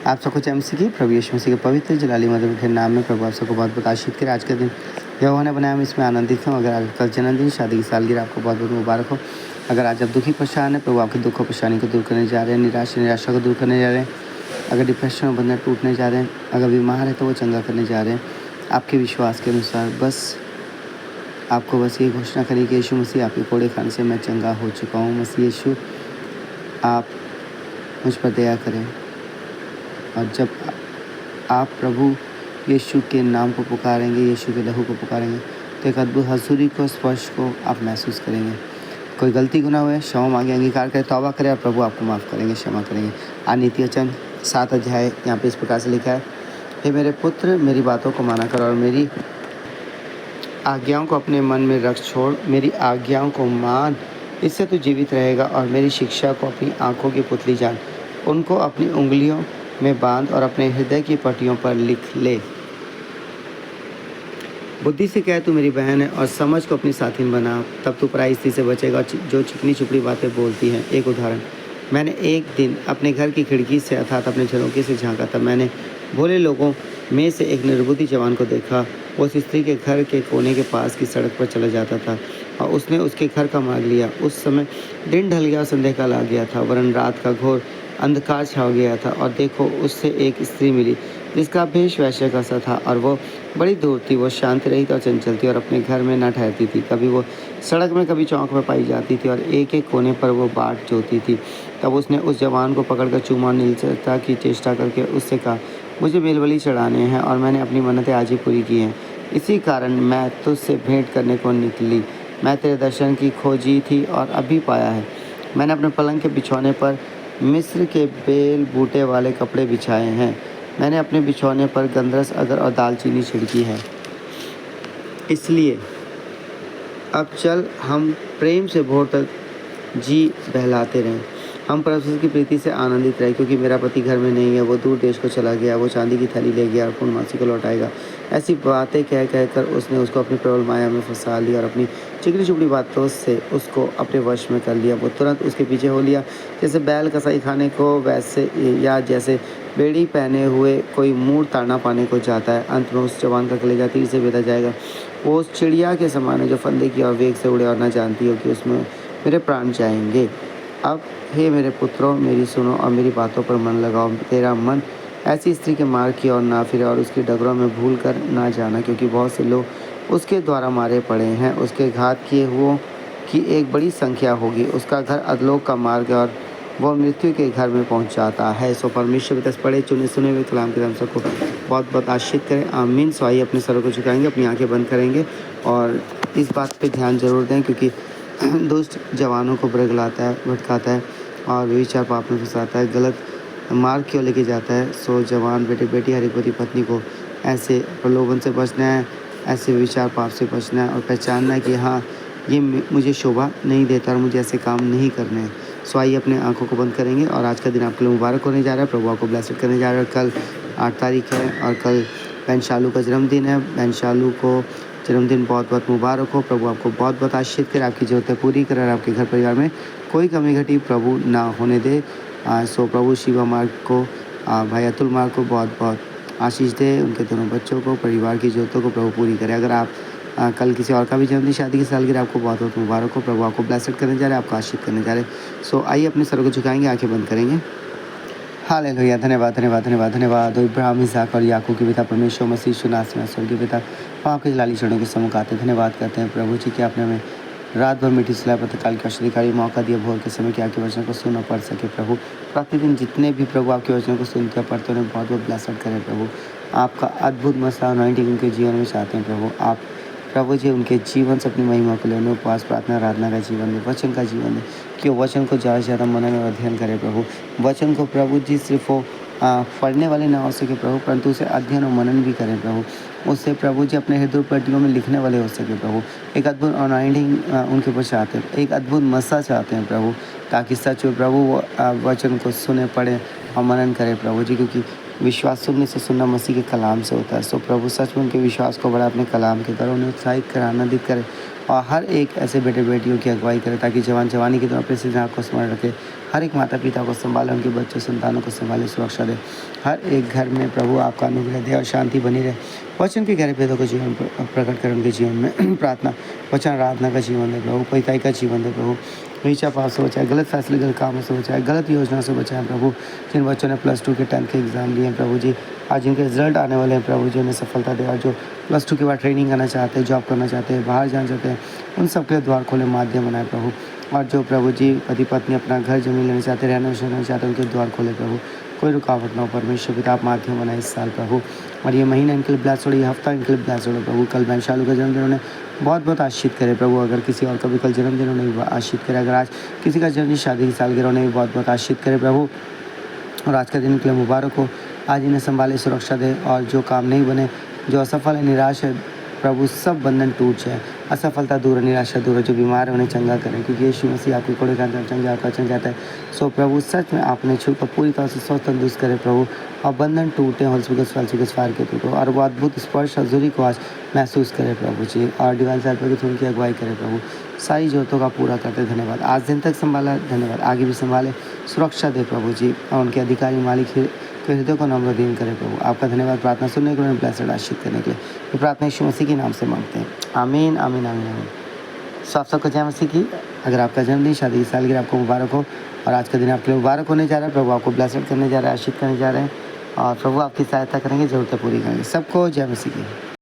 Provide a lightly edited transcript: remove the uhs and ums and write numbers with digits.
आप सबको जय मसीह की। प्रभु यीशु मसीह के पवित्र जलाली मधुर के नाम में प्रभु आप सबको बहुत बहुत आशीष करे। आज का दिन यहोवा ने बनाया, मैं इसमें आनंदित हूँ। अगर आज कल जन्मदिन, शादी की सालगिरह, आपको बहुत बहुत मुबारक हो। अगर आज आप दुखी परेशान है, प्रभु आपके दुख और परेशानी को दूर करने जा रहे हैं। निराशा को दूर करने जा रहे हैं। अगर डिप्रेशन और बंधन टूटने जा रहे हैं, अगर बीमार है तो वो चंगा करने जा रहे हैं। आपके विश्वास के अनुसार बस आपको बस ये घोषणा करें कि यीशु मसीह, आपके कोड़े खाने से मैं चंगा हो चुका हूँ। मसीह यीशु, आप मुझ पर दया करें। और जब आप प्रभु यीशु के नाम को पुकारेंगे, यीशु के लहू को पुकारेंगे, तो एक अद्भुत हसूरी को, स्पर्श को आप महसूस करेंगे। कोई गलती गुनाह हुए, क्षमा मांगे, अंगीकार करें, तौबा करें और प्रभु आपको माफ़ करेंगे, क्षमा करेंगे। आज नीति वचन 7 अध्याय यहाँ पे इस प्रकार से लिखा है, हे मेरे पुत्र, मेरी बातों को माना कर और मेरी आज्ञाओं को अपने मन में रख छोड़। मेरी आज्ञाओं को मान, इससे तू जीवित रहेगा। और मेरी शिक्षा को अपनी आँखों की पुतली जान, उनको अपनी उंगलियों में बांध और अपने हृदय की पट्टियों पर लिख ले। बुद्धि से कह तू मेरी बहन है, और समझ को अपनी साथी बना, तब तू पराई स्त्री से बचेगा जो चिकनी चुपड़ी बातें बोलती हैं। एक उदाहरण, मैंने एक दिन अपने घर की खिड़की से अर्थात अपने झरोखे से झांका, तब मैंने भोले लोगों में से एक निर्बुद्धि जवान को देखा। वो उस स्त्री के घर के कोने के पास की सड़क पर चला जाता था और उसने उसके घर का मार्ग लिया। उस समय दिन ढल गया, संध्या काल आ गया था, वरन रात का घोर अंधकार छा गया था। और देखो, उससे एक स्त्री मिली जिसका भेष वैश्य का सा था, और वो बड़ी दूर थी। वो शांति रहित और चंचल थी और अपने घर में न ठहरती थी। कभी वो सड़क में, कभी चौक में पाई जाती थी और एक एक कोने पर वो बाट जोती थी। तब उसने उस जवान को पकड़कर चूमा नीलता की चेष्टा करके उससे कहा, मुझे बेलबली चढ़ाने हैं और मैंने अपनी मन्नतें आज ही पूरी की हैं। इसी कारण मैं तुझसे भेंट करने को निकली। मैं तेरे दर्शन की खोजी थी और अभी पाया है। मैंने अपने पलंग के बिछौने पर मिस्र के बेल बूटे वाले कपड़े बिछाए हैं। मैंने अपने बिछौने पर गंधरस, अगर और दालचीनी छिड़की है। इसलिए अब चल, हम प्रेम से भोर तक जी बहलाते रहें। हम परमेश्वर की प्रीति से आनंदित रहे, क्योंकि मेरा पति घर में नहीं है, वो दूर देश को चला गया। वो चांदी की थैली ले गया और पूर्णमासी को लौटाएगा। ऐसी बातें कह कहकर उसने उसको अपनी प्रबल माया में फंसा लिया और अपनी चिकनी चुपड़ी बातों से उसको अपने वश में कर लिया। वो तुरंत उसके पीछे हो लिया, जैसे बैल कसाई खाने को वैसे, या जैसे बेड़ी पहने हुए कोई मूर ताड़ना पाने को जाता है। अंत में उस जवान का कलेजा तीर से बेधा जाएगा। वो उस चिड़िया के समान है जो फंदे की ओर वेग से उड़े और न जानती हो कि उसमें मेरे प्राण जाएंगे। अब हे मेरे पुत्रों, मेरी सुनो और मेरी बातों पर मन लगाओ। तेरा मन ऐसी स्त्री के मार्ग की ओर ना फिरे और उसकी डगरों में भूल कर ना जाना, क्योंकि बहुत से लोग उसके द्वारा मारे पड़े हैं। उसके घात किए हुओं की एक बड़ी संख्या होगी। उसका घर अधलोक का मार्ग है और वह मृत्यु के घर में पहुंच जाता है। सो परमेश्वर के पढ़े चुने सुने हुए कलाम के हम सबको बहुत बहुत आशीष करें। आमीन। सो आइए अपने सरों को झुकाएंगे, अपनी आंखें बंद करेंगे और इस बात पे ध्यान जरूर दें, क्योंकि दुष्ट जवानों को बरगलाता है, भटकाता है और विचार पाप में फंसाता है, गलत मार्ग क्यों लेके जाता है। सो जवान बेटे बेटी, हर एक पति पत्नी को ऐसे प्रलोभन से बचना है, ऐसे विचार पाप से बचना है और पहचानना है कि हाँ, ये मुझे शोभा नहीं देता और मुझे ऐसे काम नहीं करने हैं। सो आइए अपने आंखों को बंद करेंगे और आज का दिन आपके लिए मुबारक होने जा रहा है। प्रभु आपको ब्लेसिड करने जा रहा है। कल 8 तारीख है और कल बहन शालू का जन्मदिन है। बहन शालू को जन्मदिन बहुत बहुत मुबारक हो। प्रभु आपको बहुत बहुत आशीष करे, आपकी ज़रूरतें पूरी करे और आपके घर परिवार में कोई कमी घटी प्रभु ना होने दे। सो प्रभु शिवा मार्ग को, भाई अतुल मार्ग को बहुत बहुत आशीष दे। उनके दोनों बच्चों को, परिवार की ज़रूरतों को प्रभु पूरी करे। अगर आप कल किसी और का भी जन्मदिन, शादी की सालगिरह, आपको बहुत बहुत मुबारक हो। प्रभु आपको ब्लेसिड करने जा रहे हैं, आपको आशीष करने जा रहे हैं। सो आइए अपने सरों को झुकाएंगे, आंखें बंद करेंगे। हालेलुया। धन्यवाद धन्यवाद धन्यवाद धन्यवाद। इब्राहिम, इसहाक और याकूब के पिता परमेश्वर मसीह यीशु नासरी स्वर्गीय पिता, आपके जलाली चरणों के सम्मुख आते धन्यवाद करते हैं प्रभु जी कि आपने हमें रात भर मीठी सुलह पत्रकाल के अधिकारी मौका दिया भोर के समय कि आपके वचन को सुनना पढ़ सके। प्रभु प्रतिदिन जितने भी प्रभु आपके वचन को सुनते हैं, पढ़ते हैं, बहुत बहुत ब्लेसड करें प्रभु। आपका अद्भुत मसा अनॉइंटिंग उनके जीवन में चाहते हैं प्रभु। आप प्रभु जी उनके जीवन से अपनी महिमा को लेने, उपवास प्रार्थना आराधना का जीवन में, वचन का जीवन है कि वो वचन को ज़्यादा से ज़्यादा मनन और अध्ययन करें प्रभु। वचन को प्रभु जी सिर्फ वो पढ़ने वाले ना हो सके प्रभु, परंतु उसे अध्ययन और मनन भी करें प्रभु। उससे प्रभु जी अपने हृदय पट्टियों में लिखने वाले हो सके प्रभु। एक अद्भुत अनॉइंटिंग उनके ऊपर चाहते हैं, एक अद्भुत मसा चाहते हैं प्रभु, ताकि सच में प्रभु वो वचन को सुने, पढ़ें और मनन करें प्रभु जी, क्योंकि विश्वास सुनने से सुनना मसीह के कलाम से होता है। सो प्रभु सच में उनके विश्वास को बढ़ा, अपने कलाम के करो, उन्हें उत्साहित करें, आनंदित करें और हर एक ऐसे बेटे बेटियों की अगुवाई करे ताकि जवानी के दौर पर से आँख को स्मरण रखे। हर एक माता पिता को संभाले, उनके बच्चों संतानों को संभाले, सुरक्षा दे। हर एक घर में प्रभु आपका अनुग्रह दे और शांति बनी रहे। वचन के गहरे भेदों को जीवन प्रकट करें उनके जीवन में। प्रार्थना वचन आराधना का जीवन दे प्रभु, पिताई का जीवन दे प्रभु। नीचा पाप से बचाए, गलत फैसले गलत कामों से बचाए, गलत योजना से बचाएं प्रभु। जिन बच्चों ने +2 के 10th के एग्ज़ाम दिए हैं प्रभु जी, आज जिनके रिजल्ट आने वाले हैं प्रभु जी, उन्हें सफलता दे। और जो +2 के बाद ट्रेनिंग करना चाहते हैं, जॉब करना चाहते हैं, बाहर जाना चाहते हैं, उन सब के लिए द्वार खोले, माध्यम बनाए प्रभु। और जो प्रभु जी पति पत्नी अपना घर जमीन लेना चाहते हैं, रहना करना चाहते हैं, उनके द्वार खोले प्रभु। कोई रुकावट ना हो परमेश्वर पिता, आप माध्यम बनाए इस साल प्रभु। और ये महीना इनके लिए ब्लेस्ड हो, ये हफ्ता इनके लिए ब्लेस्ड हो प्रभु। कल वैशालू का जन्मदिन उन्हें बहुत बहुत आशीषित करे प्रभु। अगर किसी और का भी कल जन्मदिन उन्हें भी आशीषित करे। अगर आज किसी का जन्मदिन, शादी की सालगिरह, उन्हें भी बहुत बहुत आशीषित करे प्रभु। और आज का दिन इनके लिए मुबारक हो। आज इन्हें संभाले, सुरक्षा दे। और जो काम नहीं बने, जो असफल है, निराश है प्रभु, सब बंधन टूट जाए। असफलता दूर है, निराशा दूर है। जो बीमार है उन्हें चंगा करें, क्योंकि यीशु मसीह आपके कोड़े का चंगा जाता है। सो प्रभु सच में आपने छू कर पूरी तरह से स्वस्थ तंदुरुस्त करे प्रभु। और बंधन टूटे, होल्स फायर के टूटो। और वो अद्भुत स्पर्श हजूरी को आज महसूस करे प्रभु जी। और डिवाइन सर्पर की उनकी अगुवाई करे प्रभु। सारी जरूरतों का पूरा करते धन्यवाद। आज दिन तक संभाला, धन्यवाद। आगे भी संभाले, सुरक्षा दे प्रभु जी। और उनके अधिकारी मालिक के हृदय को नम्र दीन करे प्रभु। आपका धन्यवाद प्रार्थना सुनने के लिए, ब्लेस्ड आशीष करने के लिए। ये प्रार्थना यीशु मसीह के नाम से मांगते हैं, आमीन आमीन आमीन आमीन। सो आप सबको जय मसीह की। अगर आपका जन्मदिन, शादी की सालगिरह आपको मुबारक हो। और आज का दिन आपके लिए मुबारक होने जा रहा है। प्रभु आपको ब्लेस्ड करने जा रहा है, आशीष करने जा रहे हैं। और प्रभु आपकी सहायता करेंगे, ज़रूरतें पूरी करेंगे। सबको जय मसीह की।